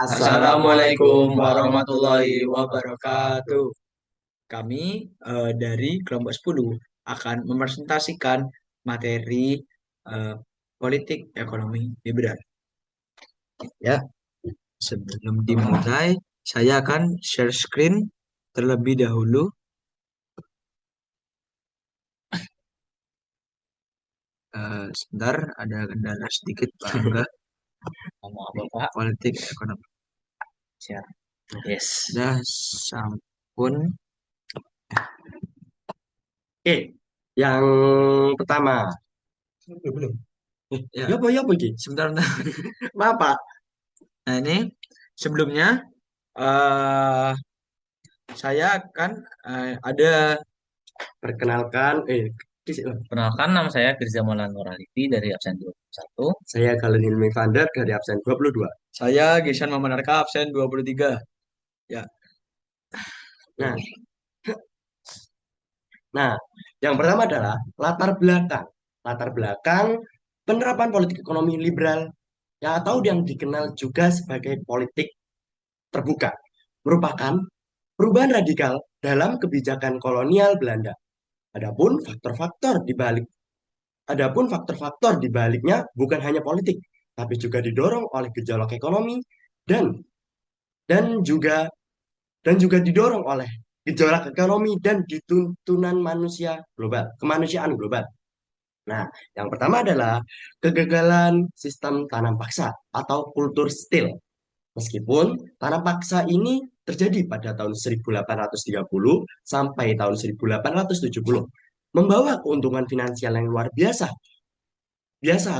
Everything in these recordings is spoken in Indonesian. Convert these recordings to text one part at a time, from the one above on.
Assalamualaikum warahmatullahi wabarakatuh. Kami dari kelompok 10 akan mepresentasikan materi eh, politik ekonomi liberal. Ya, sebelum dimulai, saya akan share screen terlebih dahulu. Sebentar, ada kendala sedikit, Pak Angga. Ngomong apa, Pak? Politik ekonomi. Siap. Yes. Sudah sampun. Oke, yang pertama. Belum. Ya, Ya apa iki? sebentar. Maaf, Pak. Nah, ini sebelumnya eh saya kan ada Perkenalkan, Perkenalkan, nama saya Firza Maulana Nurhalifi dari absen 21. saya Galen Hilmi Vander dari absen 22. Saya Gisan Mamanarka absen 23. Ya. Nah, nah, yang pertama adalah latar belakang. Latar belakang penerapan politik ekonomi liberal yang atau yang dikenal juga sebagai politik terbuka merupakan perubahan radikal dalam kebijakan kolonial Belanda. Adapun faktor-faktor di baliknya bukan hanya politik, tapi juga didorong oleh gejolak ekonomi dan dan juga dan juga didorong oleh gejolak ekonomi dan dituntunan manusia global, kemanusiaan global. Nah, yang pertama adalah kegagalan sistem tanam paksa atau kultur steel. Meskipun tanam paksa ini terjadi pada tahun 1830 sampai tahun 1870, membawa keuntungan finansial yang luar biasa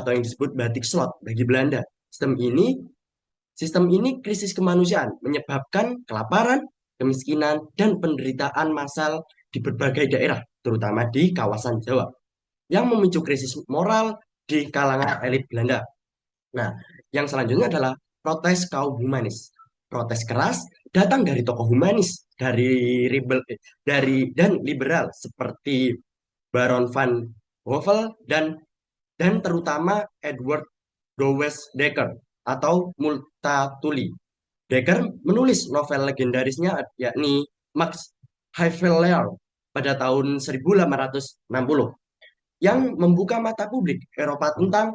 atau yang disebut batik slot bagi Belanda. Sistem ini krisis kemanusiaan menyebabkan kelaparan, kemiskinan, dan penderitaan massal di berbagai daerah, terutama di kawasan Jawa, yang memicu krisis moral di kalangan elit Belanda. Nah, yang selanjutnya adalah protes kaum humanis. Protes keras datang dari tokoh humanis, dan liberal seperti Baron van Bovel dan terutama Edward Dowes Dekker atau Multatuli. Dekker menulis novel legendarisnya yakni Max Havelaar pada tahun 1860 yang membuka mata publik Eropa tentang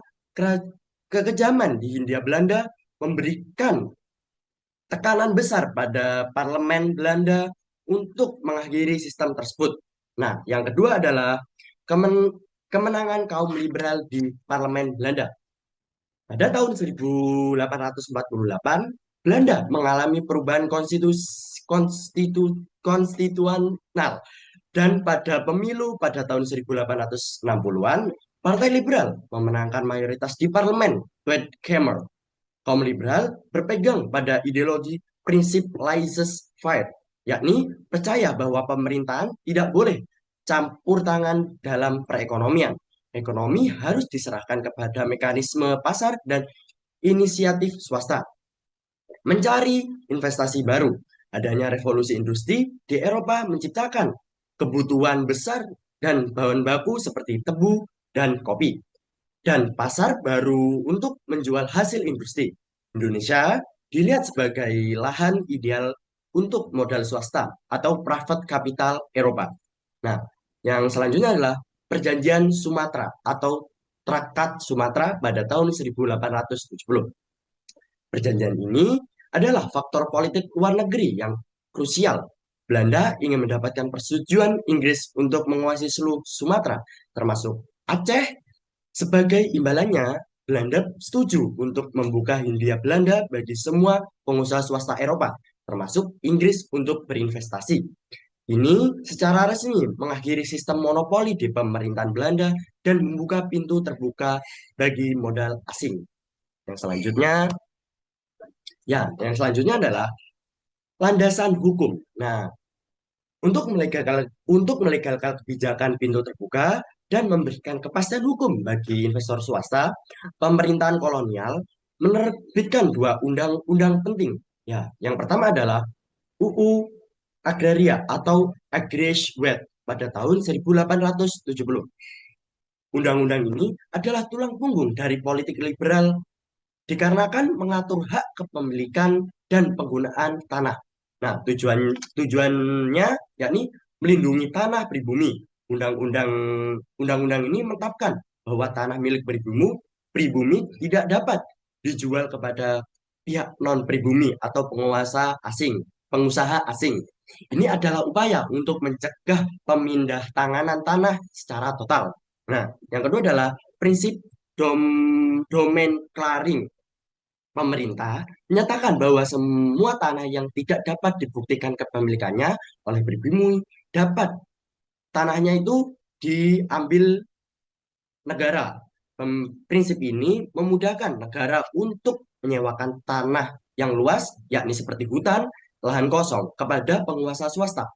kekejaman di Hindia Belanda, memberikan tekanan besar pada parlemen Belanda untuk mengakhiri sistem tersebut. Nah, yang kedua adalah kemenangan kaum liberal di parlemen Belanda. Pada tahun 1848, Belanda mengalami perubahan konstitusional dan pada pemilu pada tahun 1860-an, Partai Liberal memenangkan mayoritas di parlemen Tweede Kamer. Kaum liberal berpegang pada ideologi prinsip laissez-faire, yakni percaya bahwa pemerintahan tidak boleh campur tangan dalam perekonomian. Ekonomi harus diserahkan kepada mekanisme pasar dan inisiatif swasta. Mencari investasi baru. Adanya revolusi industri di Eropa menciptakan kebutuhan besar dan bahan baku seperti tebu dan kopi. Dan pasar baru untuk menjual hasil industri. Indonesia dilihat sebagai lahan ideal untuk modal swasta atau private capital Eropa. Nah, yang selanjutnya adalah Perjanjian Sumatera atau Traktat Sumatera pada tahun 1870. Perjanjian ini adalah faktor politik luar negeri yang krusial. Belanda ingin mendapatkan persetujuan Inggris untuk menguasai seluruh Sumatera, termasuk Aceh. Sebagai imbalannya, Belanda setuju untuk membuka Hindia Belanda bagi semua pengusaha swasta Eropa, termasuk Inggris untuk berinvestasi. Ini secara resmi mengakhiri sistem monopoli di pemerintahan Belanda dan membuka pintu terbuka bagi modal asing. Yang selanjutnya yang selanjutnya adalah landasan hukum. Nah, untuk melegalkan kebijakan pintu terbuka dan memberikan kepastian hukum bagi investor swasta, pemerintahan kolonial menerbitkan dua undang-undang penting. Ya, yang pertama adalah UU Agraria atau Agrarian pada tahun 1870. Undang-undang ini adalah tulang punggung dari politik liberal dikarenakan mengatur hak kepemilikan dan penggunaan tanah. Nah, tujuannya yakni melindungi tanah pribumi. Undang-undang undang-undang ini menetapkan bahwa tanah milik pribumi tidak dapat dijual kepada pihak non pribumi atau pengusaha asing. Ini adalah upaya untuk mencegah pemindah tanganan tanah secara total. Nah, yang kedua adalah prinsip domain clearing. Pemerintah menyatakan bahwa semua tanah yang tidak dapat dibuktikan kepemilikannya oleh pribumi dapat tanahnya itu diambil negara. Prinsip ini memudahkan negara untuk menyewakan tanah yang luas, yakni seperti hutan, lahan kosong, kepada penguasa swasta.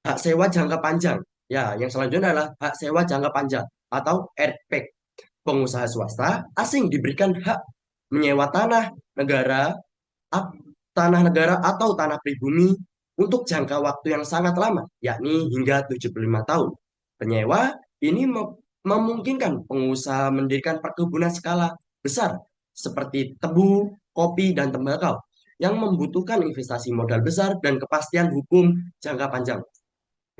Hak sewa jangka panjang. Ya, yang selanjutnya adalah hak sewa jangka panjang atau RP. Pengusaha swasta asing diberikan hak menyewa negara, ap- tanah negara atau tanah pribumi untuk jangka waktu yang sangat lama, yakni hingga 75 tahun. Penyewa ini memungkinkan pengusaha mendirikan perkebunan skala besar seperti tebu, kopi, dan tembakau yang membutuhkan investasi modal besar dan kepastian hukum jangka panjang.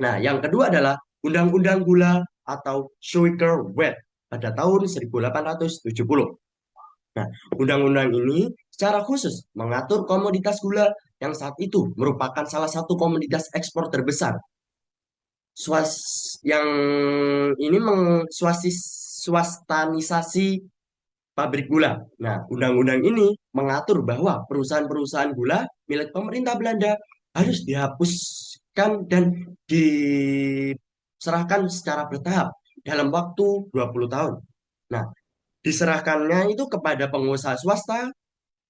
Nah, yang kedua adalah Undang-Undang Gula atau Sugar Wet pada tahun 1870. Nah, undang-undang ini secara khusus mengatur komoditas gula yang saat itu merupakan salah satu komoditas ekspor terbesar. Swas yang ini swastanisasi pabrik gula. Nah, undang-undang ini mengatur bahwa perusahaan-perusahaan gula milik pemerintah Belanda harus dihapuskan dan diserahkan secara bertahap dalam waktu 20 tahun. Nah, diserahkannya itu kepada pengusaha swasta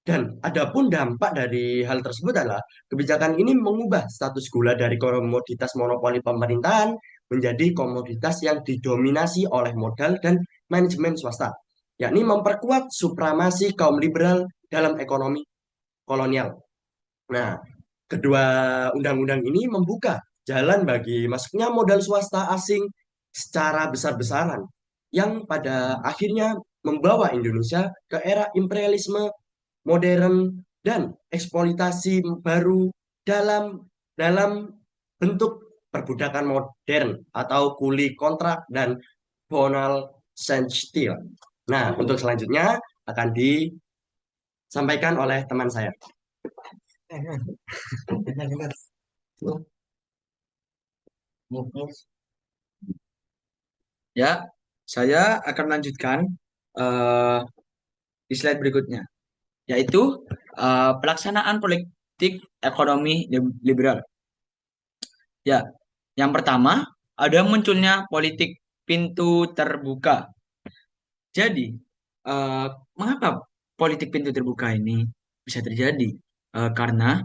dan adapun dampak dari hal tersebut adalah kebijakan ini mengubah status gula dari komoditas monopoli pemerintahan menjadi komoditas yang didominasi oleh modal dan manajemen swasta, yakni memperkuat supremasi kaum liberal dalam ekonomi kolonial. Nah, kedua undang-undang ini membuka jalan bagi masuknya modal swasta asing secara besar-besaran yang pada akhirnya membawa Indonesia ke era imperialisme modern dan eksploitasi baru dalam dalam bentuk perbudakan modern atau kuli kontrak dan bonal standstill. Nah, untuk selanjutnya akan disampaikan oleh teman saya. Ya, saya akan melanjutkan eh, di slide berikutnya, yaitu pelaksanaan politik ekonomi liberal. Ya, yang pertama ada munculnya politik pintu terbuka. Jadi, eh, mengapa politik pintu terbuka ini bisa terjadi? Karena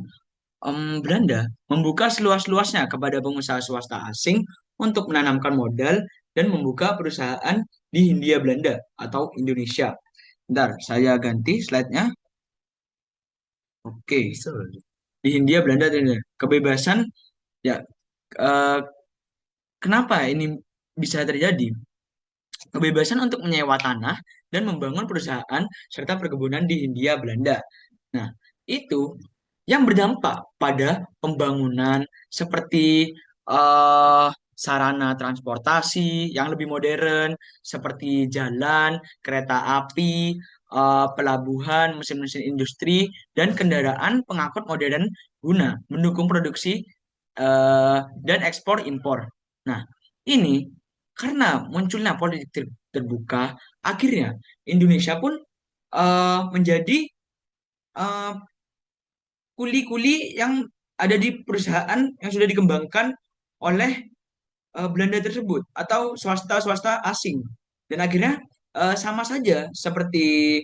Belanda membuka seluas-luasnya kepada pengusaha swasta asing untuk menanamkan modal dan membuka perusahaan di Hindia Belanda atau Indonesia. Bentar, saya ganti slide-nya. Oke, di Hindia Belanda dan Indonesia. Kebebasan, ya, eh, kenapa ini bisa terjadi? Kebebasan untuk menyewa tanah dan membangun perusahaan serta perkebunan di Hindia Belanda. Nah, itu yang berdampak pada pembangunan seperti eh, sarana transportasi yang lebih modern, seperti jalan, kereta api, pelabuhan, mesin-mesin industri, dan kendaraan pengangkut modern guna mendukung produksi dan ekspor impor. Nah, ini karena munculnya politik terbuka, akhirnya Indonesia pun menjadi eh, kuli-kuli yang ada di perusahaan yang sudah dikembangkan oleh Belanda tersebut atau swasta-swasta asing. Dan akhirnya sama saja seperti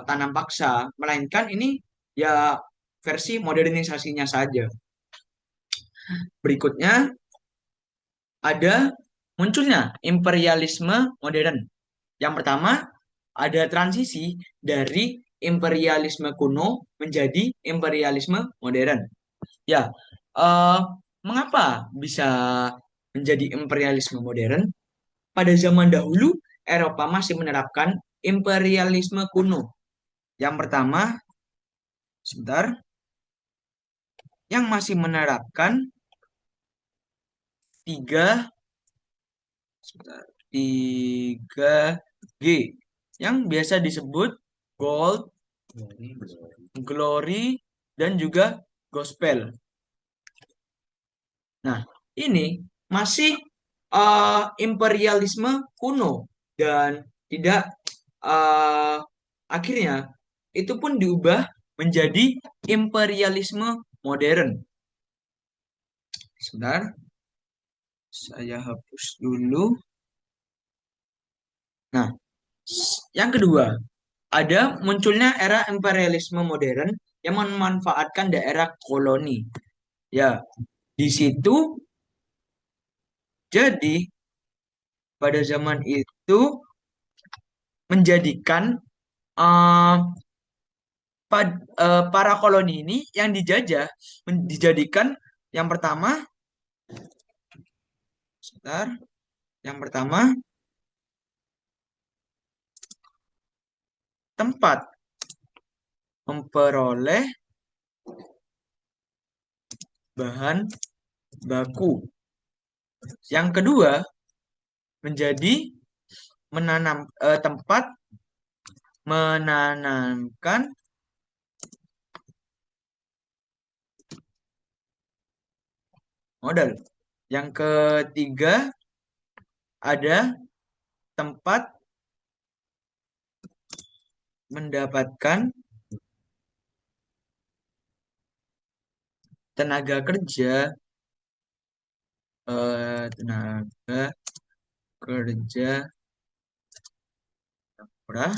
tanam paksa, melainkan ini ya versi modernisasinya saja. Berikutnya ada munculnya imperialisme modern. Yang pertama, ada transisi dari imperialisme kuno menjadi imperialisme modern. Ya, eh, mengapa bisa menjadi imperialisme modern? Pada zaman dahulu, Eropa masih menerapkan imperialisme kuno. Yang pertama, sebentar, yang masih menerapkan tiga sebentar, 3G yang biasa disebut gold, glory, dan juga gospel. Nah, ini masih imperialisme kuno dan tidak eh, akhirnya itu pun diubah menjadi imperialisme modern. Sebentar, saya hapus dulu. Nah, yang kedua, ada munculnya era imperialisme modern yang memanfaatkan daerah koloni. Ya, di situ jadi pada zaman itu menjadikan eh, para koloni ini yang dijajah dijadikan yang pertama, sebentar, yang pertama tempat memperoleh bahan baku. Yang kedua menjadi tempat menanamkan modal. Yang ketiga ada tempat mendapatkan tenaga kerja, tenaga kerja murah,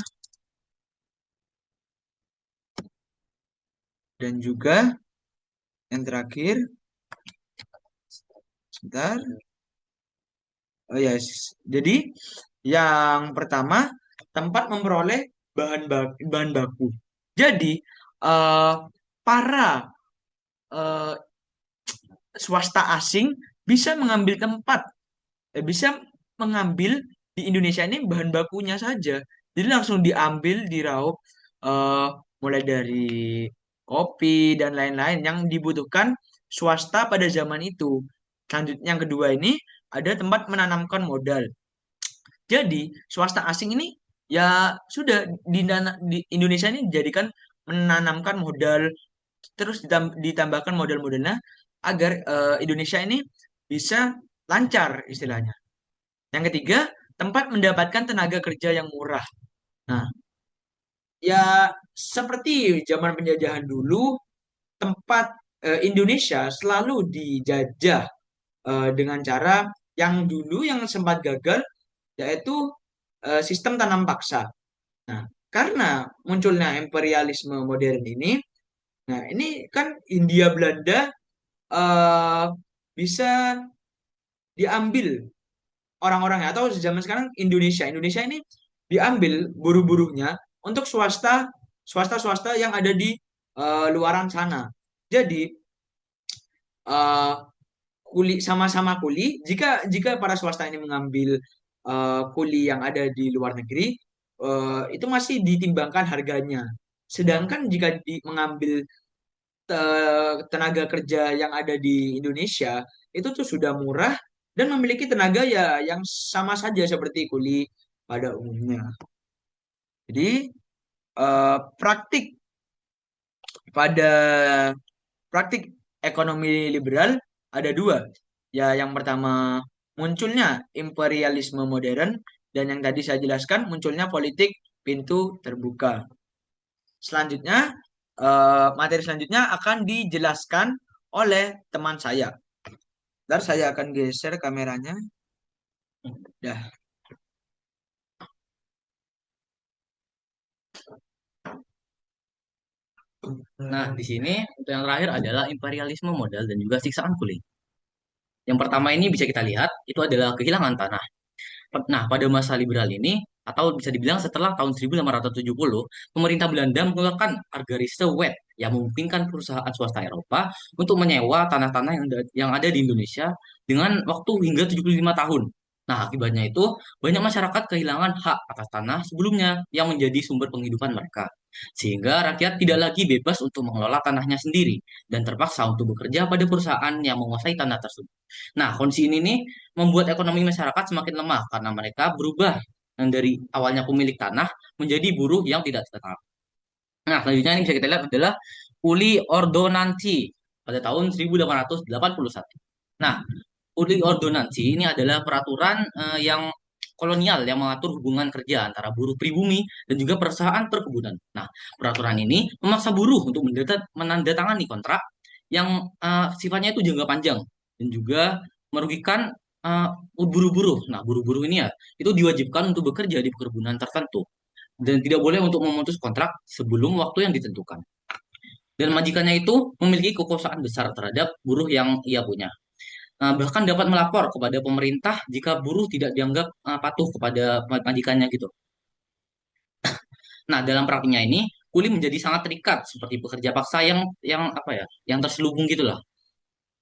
dan juga yang terakhir, sebentar. Oh ya, jadi yang pertama tempat memperoleh bahan baku. Jadi eh, para eh, swasta asing bisa mengambil tempat, bisa mengambil di Indonesia ini bahan bakunya saja. Jadi langsung diambil, diraup, eh, mulai dari kopi dan lain-lain yang dibutuhkan swasta pada zaman itu. Selanjutnya yang kedua ini ada tempat menanamkan modal. Jadi swasta asing ini ya sudah di Indonesia ini dijadikan menanamkan modal, terus ditambahkan modal-modalnya agar Indonesia ini bisa lancar istilahnya. Yang ketiga, tempat mendapatkan tenaga kerja yang murah. Nah, ya seperti zaman penjajahan dulu, tempat Indonesia selalu dijajah dengan cara yang dulu yang sempat gagal, yaitu sistem tanam paksa. Nah, karena munculnya imperialisme modern ini, nah ini kan Hindia Belanda eh, bisa diambil orang-orangnya, atau zaman sekarang Indonesia ini diambil buruh-buruhnya untuk swasta yang ada di luaran sana. Jadi eh, sama-sama kuli, jika jika para swasta ini mengambil kuli yang ada di luar negeri, itu masih ditimbangkan harganya. Sedangkan jika mengambil tenaga kerja yang ada di Indonesia itu tuh sudah murah dan memiliki tenaga ya yang sama saja seperti kuli pada umumnya. Jadi praktik pada praktik ekonomi liberal ada dua. Ya, yang pertama munculnya imperialisme modern, dan yang tadi saya jelaskan munculnya politik pintu terbuka. Selanjutnya, materi selanjutnya akan dijelaskan oleh teman saya. Ntar saya akan geser kameranya. Dah. Nah, di sini untuk yang terakhir adalah imperialisme modal dan juga siksaan kuli. Yang pertama ini bisa kita lihat itu adalah kehilangan tanah. Nah, pada masa liberal ini atau bisa dibilang setelah tahun 1870, pemerintah Belanda mengeluarkan Argarische Wet yang memungkinkan perusahaan swasta Eropa untuk menyewa tanah-tanah yang ada di Indonesia dengan waktu hingga 75 tahun. Nah, akibatnya itu banyak masyarakat kehilangan hak atas tanah sebelumnya yang menjadi sumber penghidupan mereka. Sehingga rakyat tidak lagi bebas untuk mengelola tanahnya sendiri dan terpaksa untuk bekerja pada perusahaan yang menguasai tanah tersebut. Nah, kondisi ini nih membuat ekonomi masyarakat semakin lemah karena mereka berubah yang dari awalnya pemilik tanah menjadi buruh yang tidak tetap. Nah, selanjutnya yang bisa kita lihat adalah Uli Ordonansi pada tahun 1881. Nah, Uli Ordonansi ini adalah peraturan yang kolonial yang mengatur hubungan kerja antara buruh pribumi dan juga perusahaan perkebunan. Nah, peraturan ini memaksa buruh untuk menandatangani kontrak yang sifatnya itu jangka panjang dan juga merugikan uh, buruh-buruh. Nah, buruh-buruh ini ya itu diwajibkan untuk bekerja di perkebunan tertentu dan tidak boleh untuk memutus kontrak sebelum waktu yang ditentukan. Dan majikannya itu memiliki kekuasaan besar terhadap buruh yang ia punya. Bahkan dapat melapor kepada pemerintah jika buruh tidak dianggap patuh kepada majikannya gitu. Nah, dalam praktiknya ini, kuli menjadi sangat terikat seperti pekerja paksa yang apa ya, yang terselubung gitulah.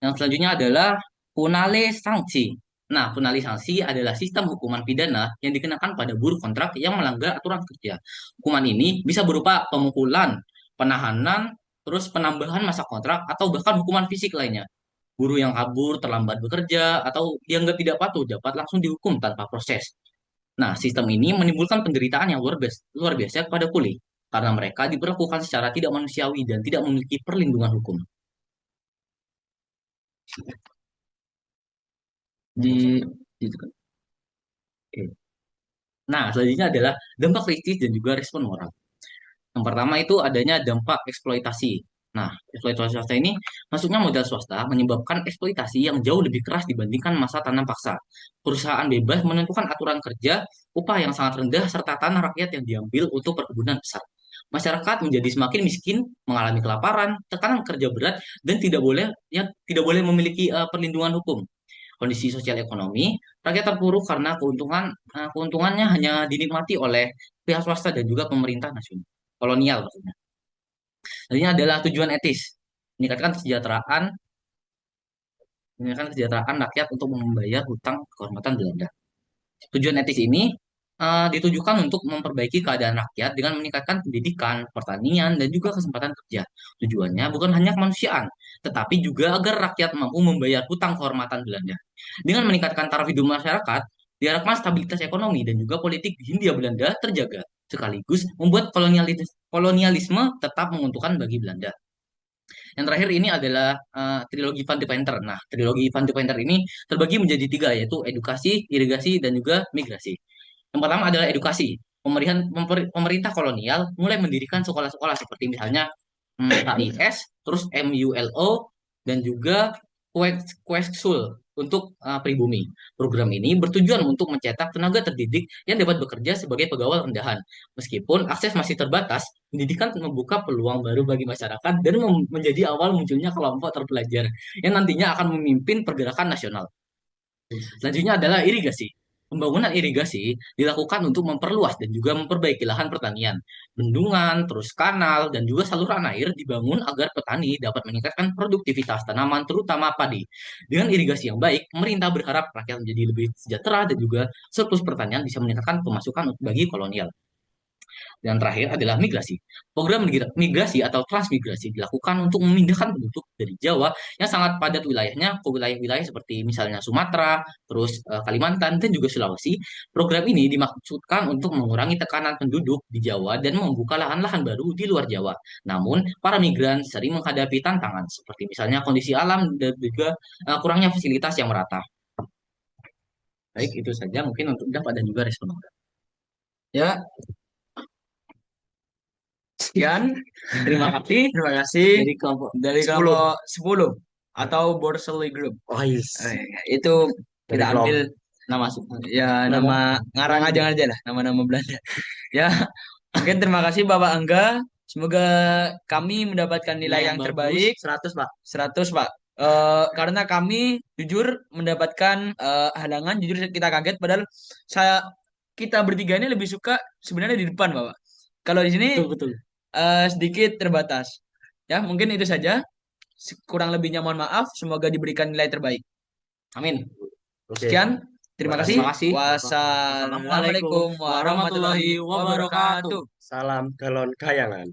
Yang selanjutnya adalah punale sanksi. Nah, punale sanksi adalah sistem hukuman pidana yang dikenakan pada buruh kontrak yang melanggar aturan kerja. Hukuman ini bisa berupa pemukulan, penahanan, terus penambahan masa kontrak, atau bahkan hukuman fisik lainnya. Buruh yang kabur, terlambat bekerja, atau dianggap tidak patuh dapat langsung dihukum tanpa proses. Nah, sistem ini menimbulkan penderitaan yang luar biasa kepada kuli, karena mereka diperlakukan secara tidak manusiawi dan tidak memiliki perlindungan hukum. Di, gitu kan. Oke. Nah, selanjutnya adalah dampak kritis dan juga respon moral. Yang pertama itu adanya dampak eksploitasi. Nah, eksploitasi swasta ini masuknya modal swasta menyebabkan eksploitasi yang jauh lebih keras dibandingkan masa tanam paksa. Perusahaan bebas menentukan aturan kerja, upah yang sangat rendah, serta tanah rakyat yang diambil untuk perkebunan besar. Masyarakat menjadi semakin miskin, mengalami kelaparan, tekanan kerja berat, dan tidak boleh memiliki perlindungan hukum. Kondisi sosial ekonomi, rakyat terpuruk karena keuntungannya hanya dinikmati oleh pihak swasta dan juga pemerintah nasional kolonial maksudnya. Selanjutnya adalah tujuan etis, meningkatkan kesejahteraan, meningkatkan kesejahteraan rakyat untuk membayar hutang kehormatan Belanda. Tujuan etis ini ditujukan untuk memperbaiki keadaan rakyat dengan meningkatkan pendidikan, pertanian, dan juga kesempatan kerja. Tujuannya bukan hanya kemanusiaan, tetapi juga agar rakyat mampu membayar hutang kehormatan Belanda. Dengan meningkatkan taraf hidup masyarakat, diharapkan stabilitas ekonomi dan juga politik di Hindia Belanda terjaga, sekaligus membuat kolonialisme tetap menguntungkan bagi Belanda. Yang terakhir ini adalah trilogi Van de Venter. Nah, trilogi Van de Venter ini terbagi menjadi tiga, yaitu edukasi, irigasi, dan juga migrasi. Yang pertama adalah edukasi. Pemerintah kolonial mulai mendirikan sekolah-sekolah seperti misalnya KIS, terus MULO, dan juga Quexul untuk pribumi. Program ini bertujuan untuk mencetak tenaga terdidik yang dapat bekerja sebagai pegawai rendahan. Meskipun akses masih terbatas, pendidikan membuka peluang baru bagi masyarakat dan menjadi awal munculnya kelompok terpelajar yang nantinya akan memimpin pergerakan nasional. Selanjutnya adalah irigasi. Pembangunan irigasi dilakukan untuk memperluas dan juga memperbaiki lahan pertanian. Bendungan, terus kanal, dan juga saluran air dibangun agar petani dapat meningkatkan produktivitas tanaman, terutama padi. Dengan irigasi yang baik, pemerintah berharap rakyat menjadi lebih sejahtera dan juga surplus pertanian bisa meningkatkan pemasukan bagi kolonial. Dan terakhir adalah migrasi. Program migrasi atau transmigrasi dilakukan untuk memindahkan penduduk dari Jawa yang sangat padat wilayahnya ke wilayah-wilayah seperti misalnya Sumatera, terus Kalimantan, dan juga Sulawesi. Program ini dimaksudkan untuk mengurangi tekanan penduduk di Jawa dan membuka lahan-lahan baru di luar Jawa. Namun, para migran sering menghadapi tantangan seperti misalnya kondisi alam dan juga kurangnya fasilitas yang merata. Baik, itu saja mungkin untuk dapat dan juga respon. Ya, sekian. Terima kasih Terima kasih dari 10. kelompok 10 atau Borsali Group. Oh, yes. Itu Dari kita ambil Nama ya nama ngarang aja lah, nama-nama Belanda. Ya, mungkin terima kasih Bapak Angga. Semoga kami mendapatkan nilai yang terbaik 100, Pak. 100, Pak. Karena kami jujur mendapatkan halangan, jujur kita kaget padahal kita bertiga ini lebih suka sebenarnya di depan, Bapak. Kalau di sini Betul, betul. sedikit terbatas. Ya, mungkin itu saja. Kurang lebihnya mohon maaf, semoga diberikan nilai terbaik. Amin. Oke. Sekian, Terima kasih. Terima kasih. Wassalamualaikum warahmatullahi wabarakatuh. Salam galon kayangan.